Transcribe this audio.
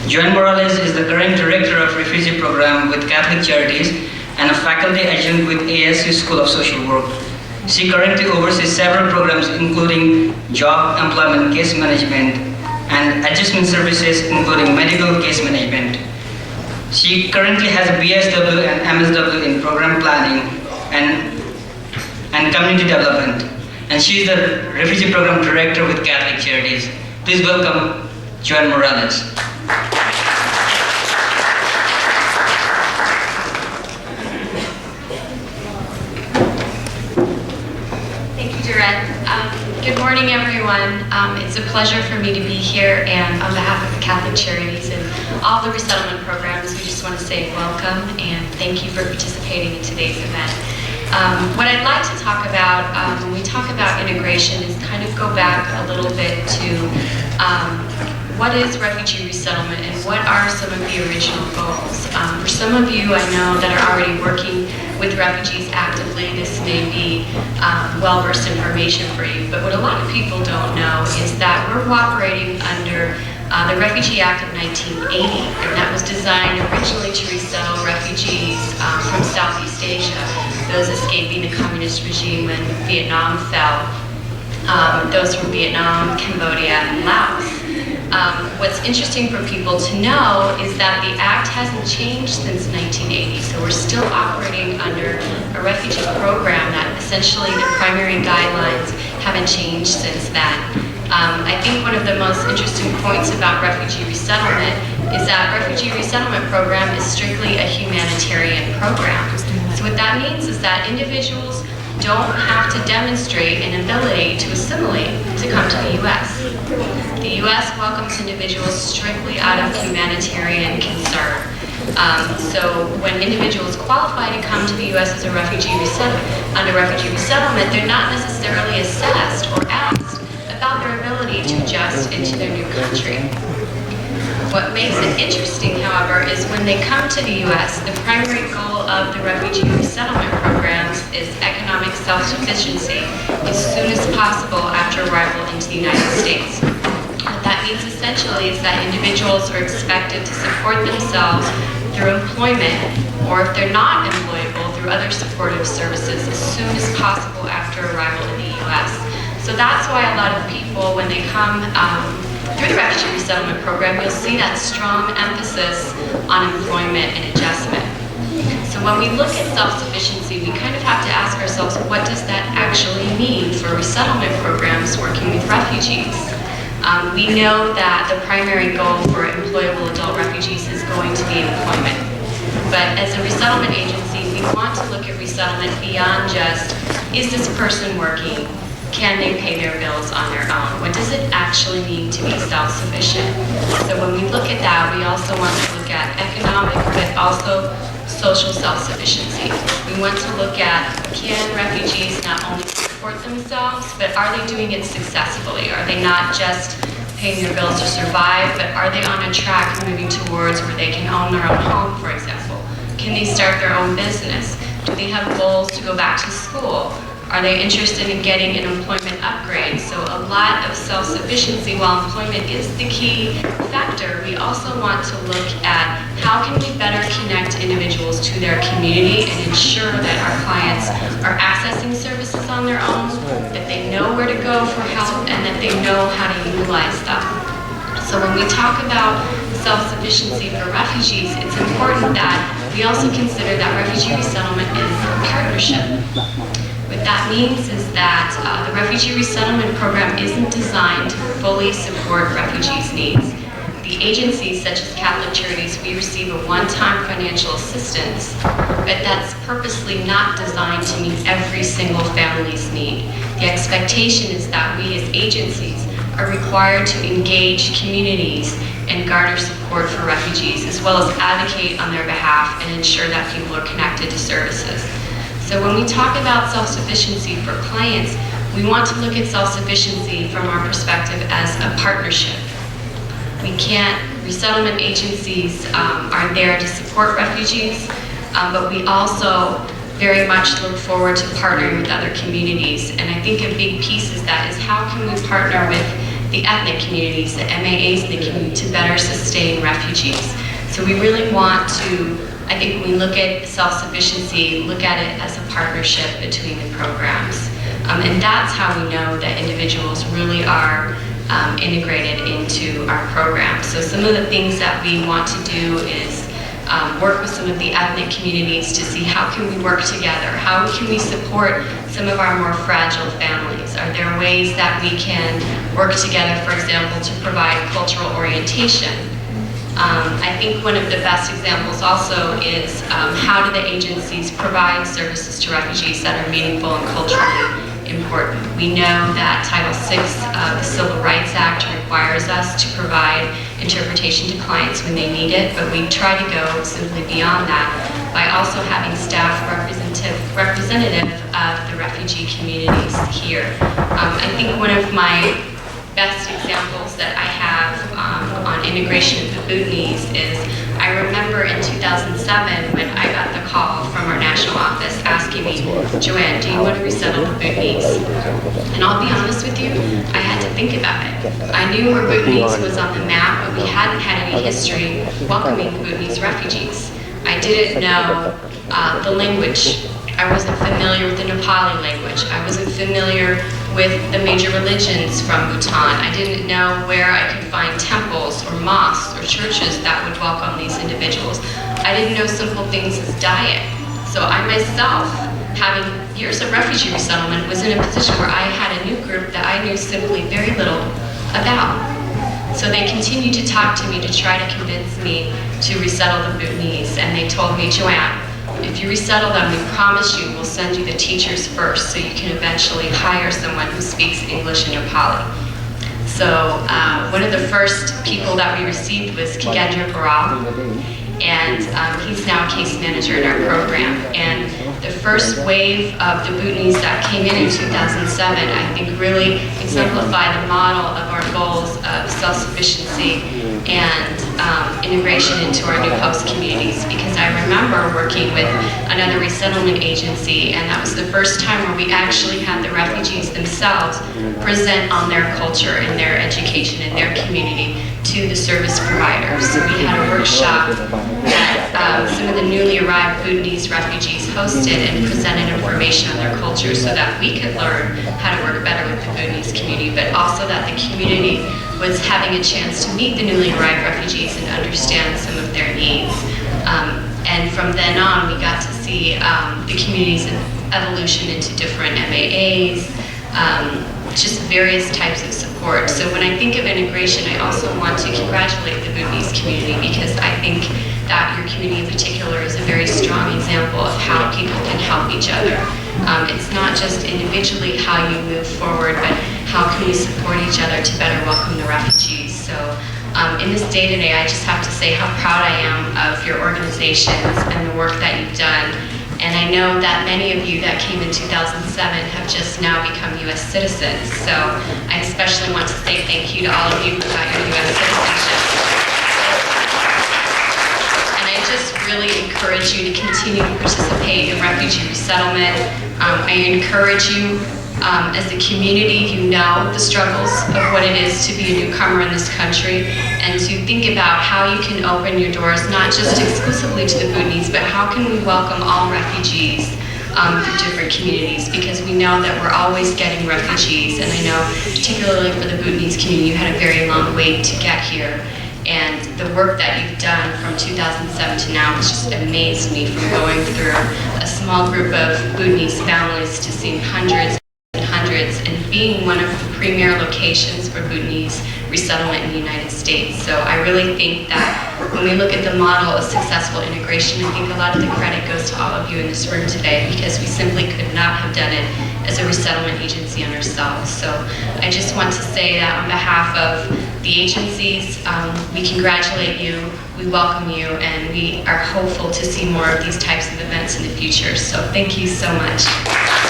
Joanne Morales is the current director of Refugee program with Catholic Charities and a faculty adjunct with ASU School of Social Work. She currently oversees several programs including job, employment, case management, and adjustment services including medical case management. She currently has a BSW and MSW in program planning and community development. And she is the Refugee program director with Catholic Charities. Please welcome Joanne Morales. Good morning, everyone. It's a pleasure for me to be here, and on behalf of the Catholic Charities and all the resettlement programs, we just want to say welcome and thank you for participating in today's event. What I'd like to talk about when we talk about integration is kind of go back a little bit to what is refugee resettlement and what are some of the original goals. For some of you I know that are already working with refugees actively, this may be well-versed information for you, but what a lot of people don't know is that we're operating under the Refugee Act of 1980, and that was designed originally to resettle refugees from Southeast Asia, those escaping the communist regime when Vietnam fell, those from Vietnam, Cambodia, and Laos. What's interesting for people to know is that the Act hasn't changed since 1980, so we're still operating under a refugee program that essentially the primary guidelines haven't changed since then. I think one of the most interesting points about refugee resettlement is that refugee resettlement program is strictly a humanitarian program. So what that means is that individuals don't have to demonstrate an ability to assimilate to come to the U.S. The U.S. welcomes individuals strictly out of humanitarian concern. So when individuals qualify to come to the U.S. as a refugee under refugee resettlement, they're not necessarily assessed or asked about their ability to adjust into their new country. What makes it interesting, however, is when they come to the U.S., the primary goal of the refugee resettlement programs is economic self-sufficiency as soon as possible after arrival into the United States. What that means essentially is that individuals are expected to support themselves through employment, or if they're not employable, through other supportive services as soon as possible after arrival in the U.S. So that's why a lot of people, when they come through the refugee resettlement program, you'll see that strong emphasis on employment and adjustment. So when we look at self-sufficiency, we kind of have to ask ourselves, what does that actually mean for resettlement programs working with refugees? We know that the primary goal for employable adult refugees is going to be employment. But as a resettlement agency, we want to look at resettlement beyond just, is this person working? Can they pay their bills on their own? What does it actually mean to be self-sufficient? So when we look at that, we also want to look at economic, but also social self-sufficiency. We want to look at, can refugees not only support themselves, but are they doing it successfully? Are they not just paying their bills to survive, but are they on a track moving towards where they can own their own home, for example? Can they start their own business? Do they have goals to go back to school? Are they interested in getting an employment upgrade? So a lot of self-sufficiency, while employment is the key factor, we also want to look at how can we better connect individuals to their community and ensure that our clients are accessing services on their own, that they know where to go for help, and that they know how to utilize them. So when we talk about self-sufficiency for refugees, it's important that we also consider that refugee resettlement is a partnership. What that means is that the refugee resettlement program isn't designed to fully support refugees' needs. The agencies, such as Catholic Charities, we receive a one-time financial assistance, but that's purposely not designed to meet every single family's need. The expectation is that we as agencies are required to engage communities and garner support for refugees, as well as advocate on their behalf and ensure that people are connected to services. So when we talk about self-sufficiency for clients, we want to look at self-sufficiency from our perspective as a partnership. Resettlement agencies are there to support refugees, but we also very much look forward to partnering with other communities. And I think a big piece is how can we partner with the ethnic communities, the MAAs in the community, to better sustain refugees. So we really want to, I think when we look at self-sufficiency, look at it as a partnership between the programs. And that's how we know that individuals really are integrated into our programs. So some of the things that we want to do is work with some of the ethnic communities to see how can we work together, how can we support some of our more fragile families. Are there ways that we can work together, for example, to provide cultural orientation? I think one of the best examples also is how do the agencies provide services to refugees that are meaningful and culturally important. We know that Title VI of the Civil Rights Act requires us to provide interpretation to clients when they need it, but we try to go simply beyond that by also having staff representative of the refugee communities here. I think one of my best examples that I have on integration of the Bhutanese is I remember in 2007 when I got the call from our national office asking me, Joanne, do you want to resettle the Bhutanese? And I'll be honest with you, I had to think about it. I knew where Bhutanese was on the map, but we hadn't had any history welcoming the Bhutanese refugees. I didn't know the language. I wasn't familiar with the Nepali language. I wasn't familiar with the major religions from Bhutan. I didn't know where I could find temples or mosques or churches that would welcome these individuals. I didn't know simple things as diet. So I myself, having years of refugee resettlement, was in a position where I had a new group that I knew simply very little about. So they continued to talk to me to try to convince me to resettle the Bhutanese, and they told me, Joanne, if you resettle them, we promise you we'll send you the teachers first so you can eventually hire someone who speaks English and Nepali. So one of the first people that we received was Kigendra Baral, and he's now a case manager in our program. And the first wave of the Bhutanese that came in 2007, I think really exemplify the model of our goals of self-sufficiency and integration into our new host communities, because I remember working with another resettlement agency, and that was the first time where we actually had the refugees themselves present on their culture and their education and their community to the service providers. So we had a workshop that some of the newly arrived Bhutanese refugees hosted and presented information on their culture so that we could learn how to work better with the Bhutanese community, but also that the community was having a chance to meet the newly arrived refugees and understand some of their needs. And from then on, we got to see the community's evolution into different MAAs, just various types of support. So when I think of integration, I also want to congratulate the Bhutanese community, because I think that your community in particular is a very strong example of how people can help each other. It's not just individually how you move forward, but how can we support each other to better welcome the refugees. So in this day today, I just have to say how proud I am of your organizations and the work that you've done. And I know that many of you that came in 2007 have just now become U.S. citizens. So I especially want to say thank you to all of you who got your U.S. citizenship. And I just really encourage you to continue to participate in refugee resettlement. I encourage you, as a community, you know the struggles of what it is to be a newcomer in this country, and to think about how you can open your doors, not just exclusively to the Bhutanese, but how can we welcome all refugees through different communities, because we know that we're always getting refugees, and I know particularly for the Bhutanese community, you had a very long wait to get here. And the work that you've done from 2007 to now has just amazed me, from going through a small group of Bhutanese families to seeing hundreds and hundreds, and being one of the premier locations for Bhutanese resettlement in the United States. So I really think that when we look at the model of successful integration, I think a lot of the credit goes to all of you in this room today, because we simply could not have done it as a resettlement agency on ourselves. So I just want to say that on behalf of the agencies, we congratulate you, we welcome you, and we are hopeful to see more of these types of events in the future. So thank you so much.